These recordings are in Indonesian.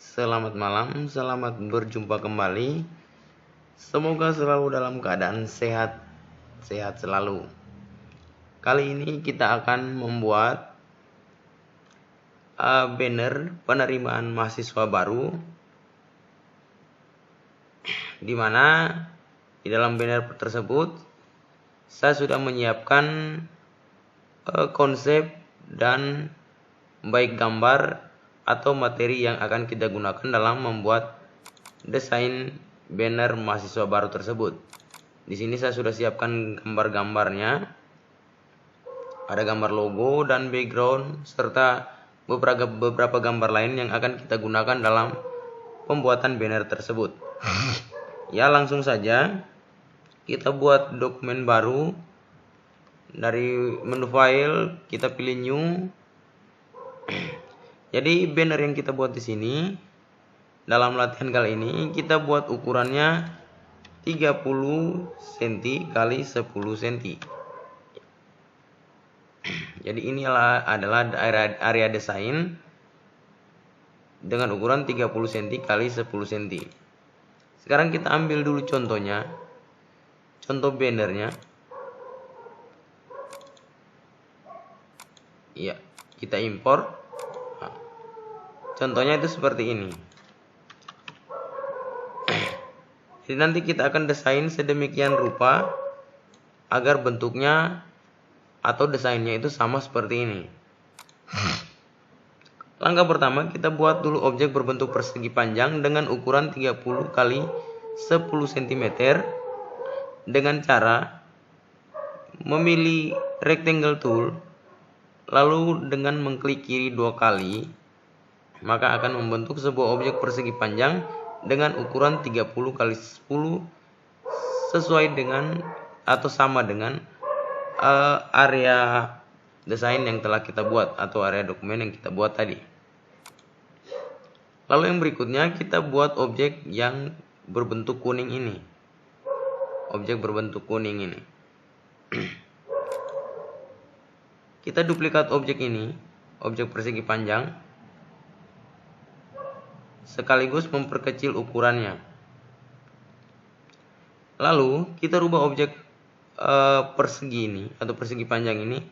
Selamat malam, selamat berjumpa kembali. Semoga selalu dalam keadaan sehat selalu. Kali ini kita akan membuat banner penerimaan mahasiswa baru, di mana di dalam banner tersebut saya sudah menyiapkan konsep dan baik gambar atau materi yang akan kita gunakan dalam membuat desain banner mahasiswa baru tersebut. Di sini saya sudah siapkan gambar-gambarnya. Ada gambar logo dan background serta beberapa gambar lain yang akan kita gunakan dalam pembuatan banner tersebut. Ya, langsung saja kita buat dokumen baru. Dari menu file kita pilih new. Jadi banner yang kita buat di sini dalam latihan kali ini kita buat ukurannya 30 cm kali 10 cm. Jadi inilah adalah area desain dengan ukuran 30 cm kali 10 cm. Sekarang kita ambil dulu contohnya. Contoh bannernya. Ya, kita impor. Contohnya itu seperti ini. Jadi nanti kita akan desain sedemikian rupa agar bentuknya atau desainnya itu sama seperti ini. Langkah pertama, kita buat dulu objek berbentuk persegi panjang dengan ukuran 30 kali 10 cm dengan cara memilih rectangle tool, lalu dengan mengklik kiri 2 kali, maka akan membentuk sebuah objek persegi panjang dengan ukuran 30 kali 10 sesuai dengan atau sama dengan area desain yang telah kita buat atau area dokumen yang kita buat tadi. Lalu yang berikutnya kita buat objek yang berbentuk kuning ini. Objek berbentuk kuning ini. Kita duplikat objek ini, objek persegi panjang, sekaligus memperkecil ukurannya. Lalu kita rubah objek persegi ini atau persegi panjang ini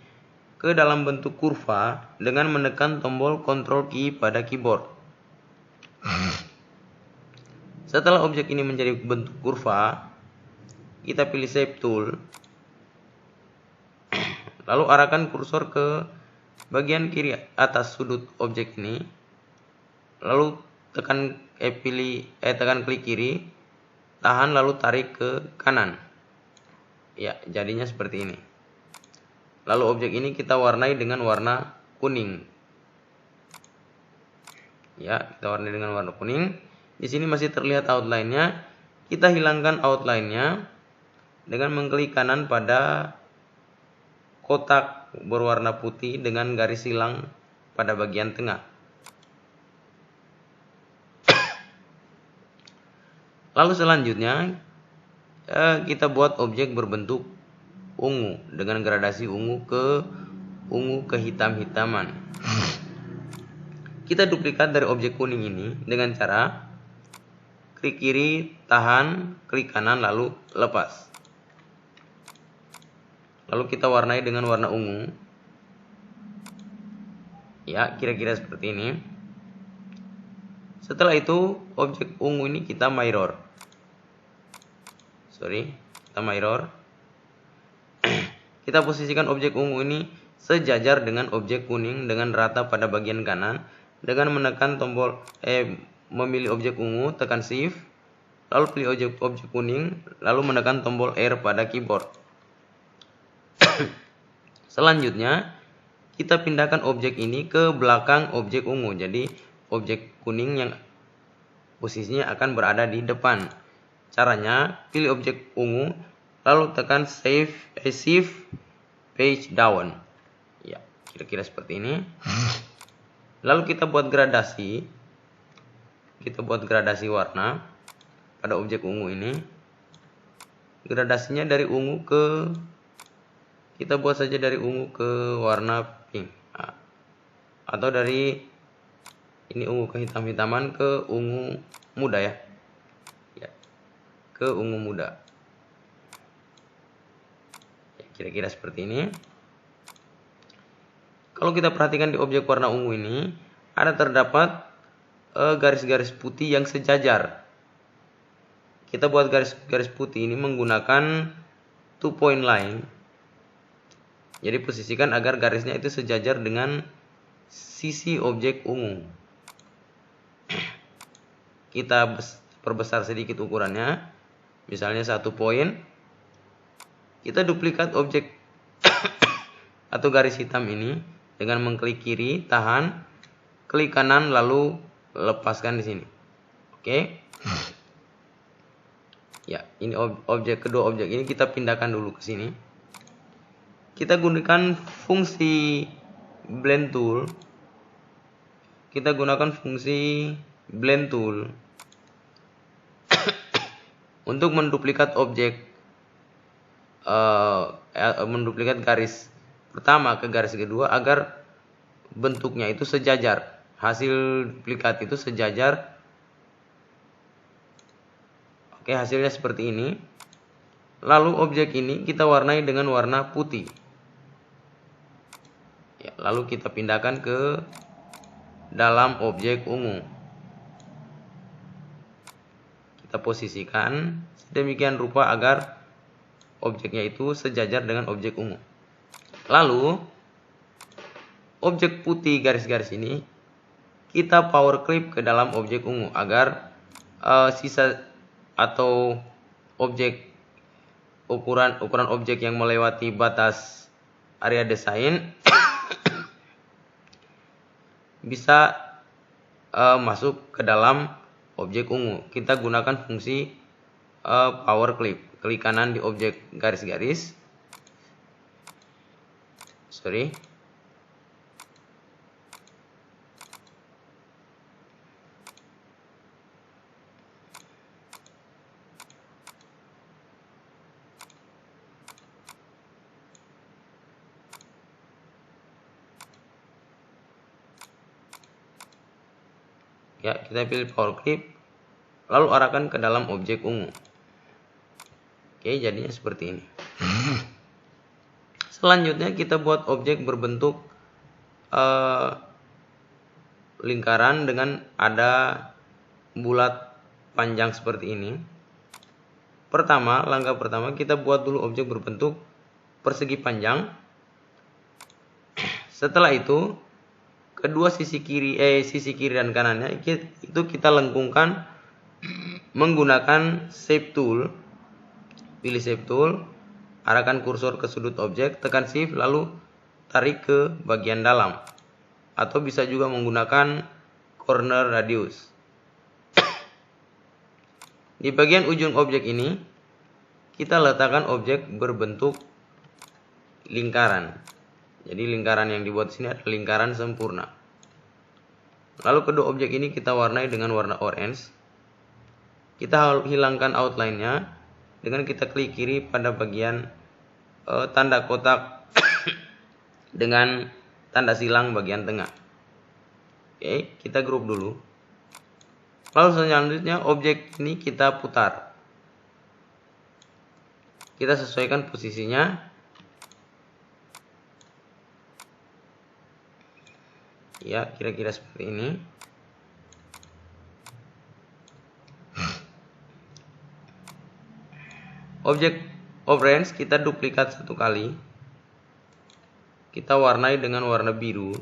ke dalam bentuk kurva dengan menekan tombol Ctrl key pada keyboard. Setelah objek ini menjadi bentuk kurva, kita pilih Shape Tool. Lalu arahkan kursor ke bagian kiri atas sudut objek ini. Lalu tekan klik kiri, tahan lalu tarik ke kanan. Ya, jadinya seperti ini. Lalu objek ini kita warnai dengan warna kuning. Ya, kita warnai dengan warna kuning. Di sini masih terlihat outline-nya. Kita hilangkan outline-nya dengan mengklik kanan pada kotak berwarna putih dengan garis silang pada bagian tengah. Lalu selanjutnya kita buat objek berbentuk ungu dengan gradasi ungu ke hitam-hitaman. Kita duplikat dari objek kuning ini dengan cara klik kiri, tahan, klik kanan lalu lepas. Lalu kita warnai dengan warna ungu. Ya, kira-kira seperti ini. Setelah itu objek ungu ini kita mirror. Kita mirror. Kita posisikan objek ungu ini sejajar dengan objek kuning dengan rata pada bagian kanan dengan menekan tombol memilih objek ungu, tekan shift, lalu pilih objek kuning, lalu menekan tombol R pada keyboard. Selanjutnya kita pindahkan objek ini ke belakang objek ungu. Jadi objek kuning yang posisinya akan berada di depan. Caranya pilih objek ungu lalu tekan shift page down. Ya, kira-kira seperti ini. Lalu kita buat gradasi. Kita buat gradasi warna pada objek ungu ini. Gradasinya dari ungu kita buat saja dari ungu ke warna pink. Atau dari Ini ungu kehitam-hitaman ke ungu muda ya. Ke ungu muda. Kira-kira seperti ini. Kalau kita perhatikan di objek warna ungu ini, ada terdapat garis-garis putih yang sejajar. Kita buat garis-garis putih ini menggunakan 2-point line. Jadi posisikan agar garisnya itu sejajar dengan sisi objek ungu. Kita perbesar sedikit ukurannya, misalnya 1 poin. Kita duplikat objek atau garis hitam ini dengan mengklik kiri, tahan, klik kanan, lalu lepaskan di sini. Oke. Ya, ini kedua objek ini kita pindahkan dulu ke sini. Kita gunakan fungsi blend tool. Untuk menduplikat objek, menduplikat garis pertama ke garis kedua agar bentuknya itu sejajar. Hasil duplikat itu sejajar. Oke, hasilnya seperti ini. Lalu objek ini kita warnai dengan warna putih. Ya, lalu kita pindahkan ke dalam objek ungu. Kita posisikan sedemikian rupa agar objeknya itu sejajar dengan objek ungu. Lalu objek putih garis-garis ini kita power clip ke dalam objek ungu agar sisa atau objek ukuran objek yang melewati batas area desain bisa masuk ke dalam objek ungu. Kita gunakan fungsi power clip. Klik kanan di objek garis-garis. Ya, kita pilih power clip, lalu arahkan ke dalam objek ungu. Oke, jadinya seperti ini. Selanjutnya kita buat objek berbentuk lingkaran dengan ada bulat panjang seperti ini. Langkah pertama kita buat dulu objek berbentuk persegi panjang. Setelah itu kedua sisi kiri dan kanannya itu kita lengkungkan menggunakan shape tool. Pilih shape tool, arahkan kursor ke sudut objek, tekan shift lalu tarik ke bagian dalam. Atau bisa juga menggunakan corner radius. Di bagian ujung objek ini kita letakkan objek berbentuk lingkaran. Jadi lingkaran yang dibuat sini adalah lingkaran sempurna. Lalu kedua objek ini kita warnai dengan warna orange. Kita hilangkan outline-nya dengan kita klik kiri pada bagian tanda kotak dengan tanda silang bagian tengah. Oke, kita group dulu. Lalu selanjutnya objek ini kita putar. Kita sesuaikan posisinya. Ya, kira-kira seperti ini. Objek orange kita duplikat satu kali. Kita warnai dengan warna biru.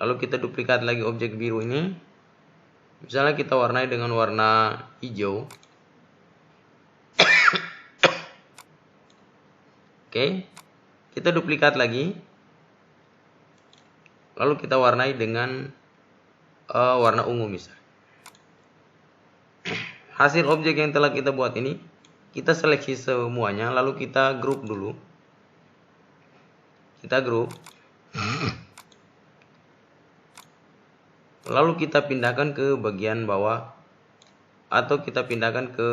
Lalu kita duplikat lagi objek biru ini. Misalnya kita warnai dengan warna hijau. Oke. Kita duplikat lagi. Lalu kita warnai dengan warna ungu misalnya. Hasil objek yang telah kita buat ini kita seleksi semuanya, lalu kita group dulu. Kita group. Lalu kita pindahkan ke bagian bawah atau kita pindahkan ke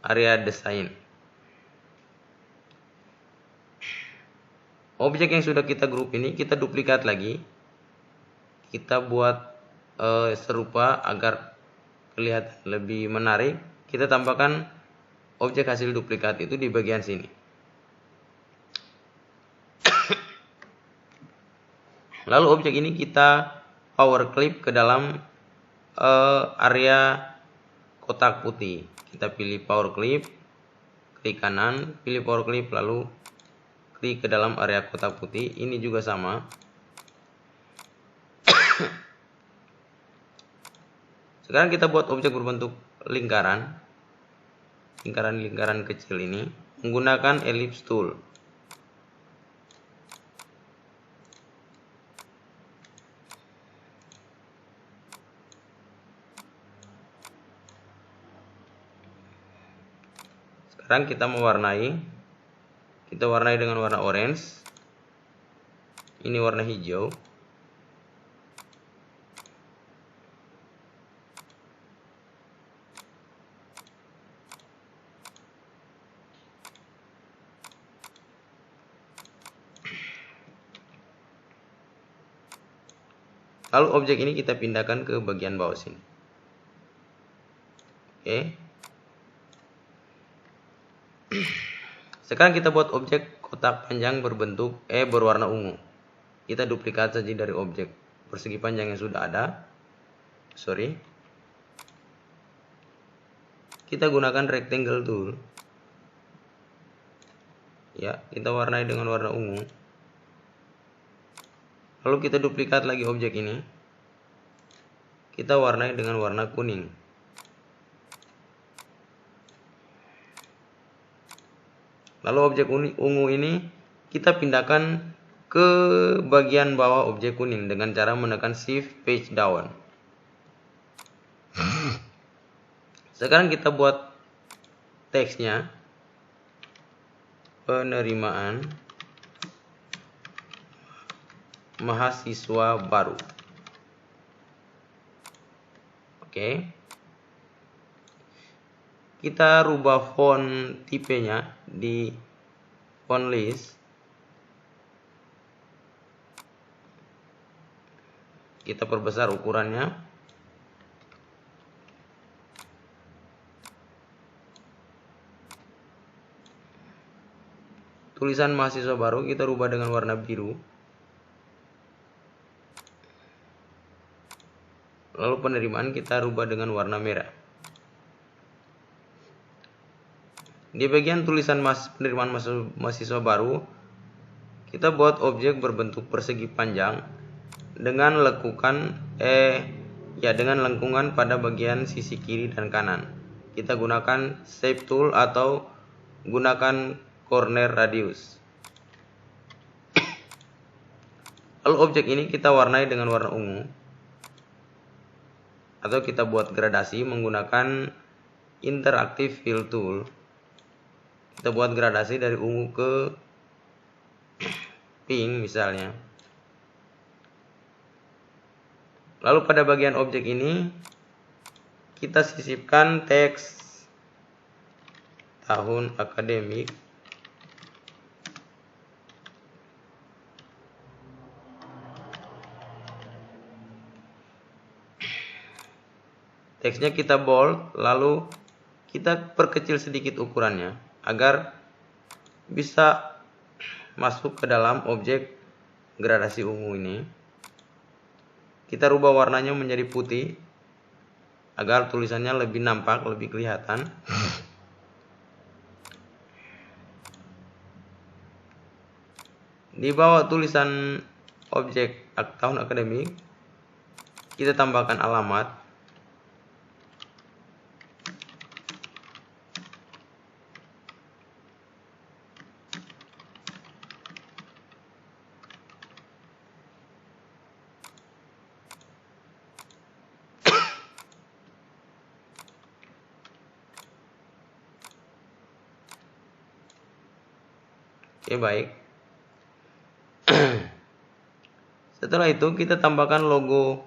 area desain. objek yang sudah kita grup ini kita duplikat lagi. Kita buat serupa agar kelihatan lebih menarik. Kita tambahkan objek hasil duplikat itu di bagian sini. Lalu objek ini kita power clip ke dalam area kotak putih. Kita pilih power clip, klik kanan, pilih power clip, lalu klik ke dalam area kotak putih. Ini juga sama. Sekarang kita buat objek berbentuk lingkaran. Lingkaran kecil ini menggunakan ellipse tool. Sekarang kita mewarnai. Kita warnai dengan warna orange. Ini warna hijau. Lalu objek ini kita pindahkan ke bagian bawah sini. Oke. Sekarang kita buat objek kotak panjang berwarna ungu. Kita duplikat saja dari objek persegi panjang yang sudah ada. Kita gunakan rectangle tool. Ya, kita warnai dengan warna ungu. Lalu kita duplikat lagi objek ini. Kita warnai dengan warna kuning. Lalu objek ungu ini kita pindahkan ke bagian bawah objek kuning dengan cara menekan shift page down. Sekarang kita buat teksnya. Penerimaan mahasiswa baru. Oke. Kita rubah font tipenya di font list. Kita perbesar ukurannya. Tulisan mahasiswa baru kita rubah dengan warna biru. Lalu penerimaan kita rubah dengan warna merah. Di bagian tulisan penerimaan mahasiswa baru, kita buat objek berbentuk persegi panjang dengan dengan lengkungan pada bagian sisi kiri dan kanan. Kita gunakan shape tool atau gunakan corner radius. Lalu objek ini kita warnai dengan warna ungu. Atau kita buat gradasi menggunakan interactive fill tool. Kita buat gradasi dari ungu ke pink misalnya. Lalu pada bagian objek ini kita sisipkan teks tahun akademik. Teksnya kita bold, lalu kita perkecil sedikit ukurannya agar bisa masuk ke dalam objek gradasi ungu ini. Kita rubah warnanya menjadi putih agar tulisannya lebih nampak, lebih kelihatan. Di bawah tulisan objek tahun akademik, kita tambahkan alamat. Oke, baik. Setelah itu kita tambahkan logo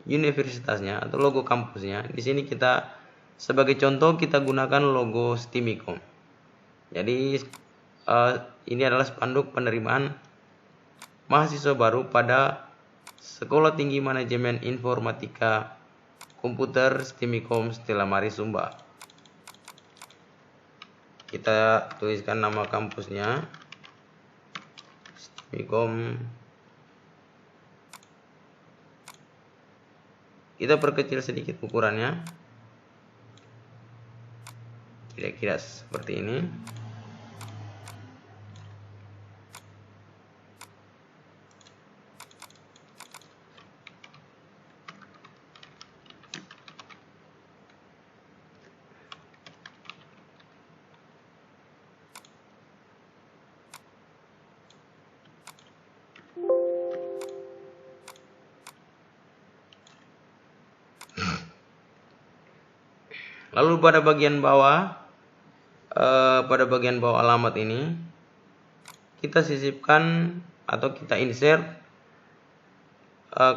universitasnya atau logo kampusnya. Di sini kita sebagai contoh kita gunakan logo STIMICOM. Jadi ini adalah spanduk penerimaan mahasiswa baru pada Sekolah Tinggi Manajemen Informatika Komputer STIMIKOM Stella Maris Sumba. Kita tuliskan nama kampusnya, STIMIKOM. Kita perkecil sedikit ukurannya, kira-kira seperti ini. Lalu pada bagian bawah alamat ini kita sisipkan atau kita insert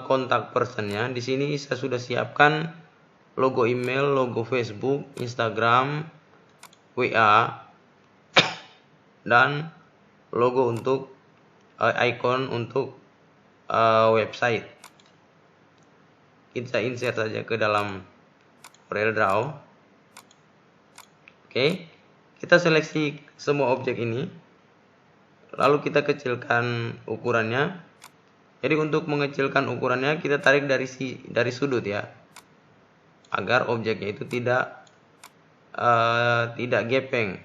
kontak personnya. Di sini saya sudah siapkan logo email, logo Facebook, Instagram, WA, dan logo untuk icon untuk website. Kita insert saja ke dalam CorelDRAW. Oke, kita seleksi semua objek ini, lalu kita kecilkan ukurannya. Jadi untuk mengecilkan ukurannya kita tarik dari sudut ya, agar objeknya itu tidak gepeng.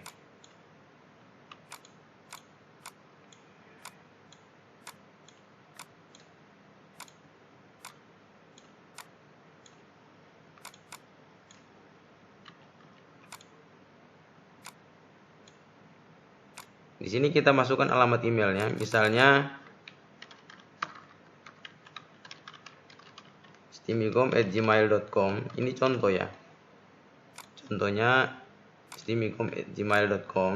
Di sini kita masukkan alamat emailnya, misalnya stimikom@gmail.com. Ini contoh ya. Contohnya stimikom@gmail.com.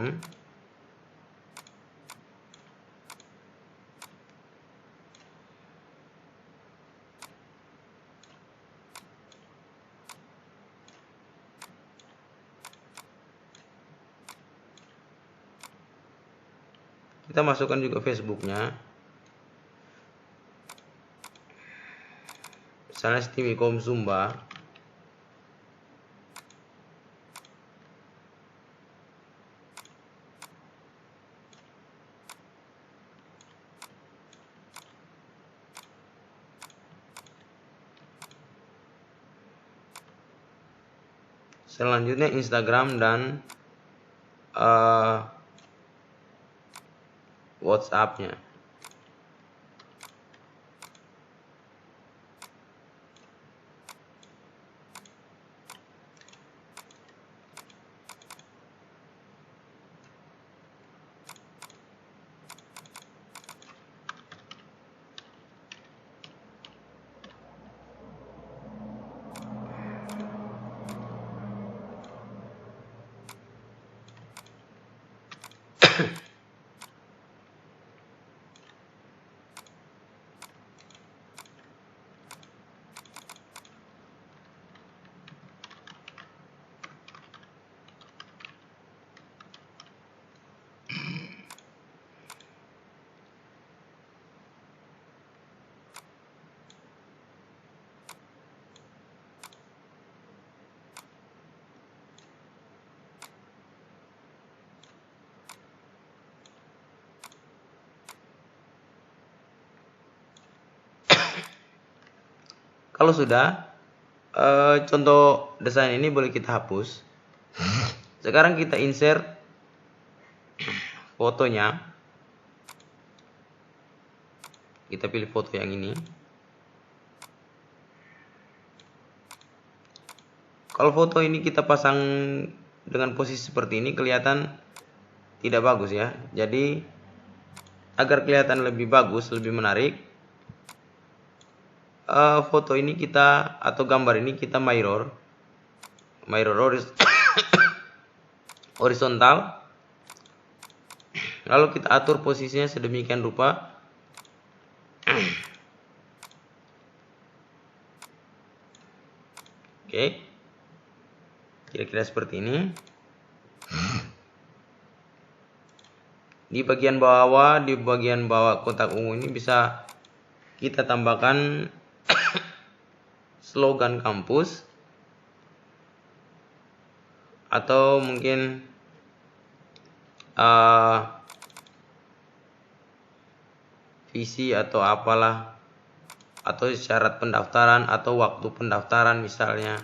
Kita masukkan juga Facebooknya, misalnya STIMIKOM Sumba. Selanjutnya Instagram dan WhatsApp-nya. Kalau sudah, contoh desain ini boleh kita hapus. Sekarang kita insert fotonya. Kita pilih foto yang ini. Kalau foto ini kita pasang dengan posisi seperti ini, kelihatan tidak bagus ya. Jadi agar kelihatan lebih bagus, lebih menarik, foto ini kita atau gambar ini kita mirror horizontal, lalu kita atur posisinya sedemikian rupa. Oke, kira-kira seperti ini. Di bagian bawah kotak ungu ini bisa kita tambahkan slogan kampus atau mungkin visi atau apalah, atau syarat pendaftaran atau waktu pendaftaran misalnya.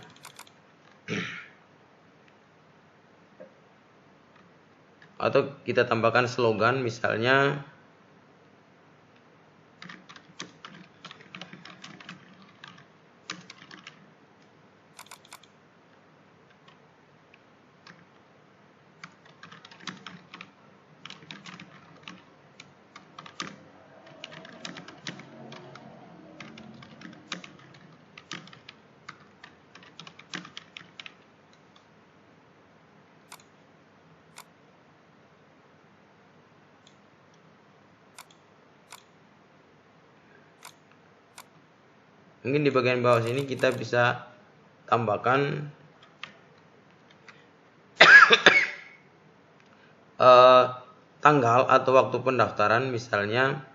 Atau kita tambahkan slogan misalnya mungkin di bagian bawah sini kita bisa tambahkan tanggal atau waktu pendaftaran misalnya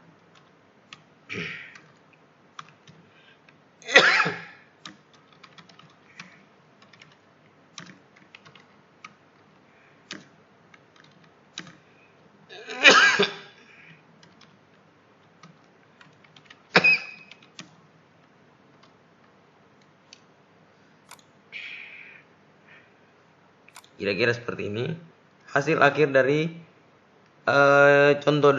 kira-kira seperti ini hasil akhir dari contoh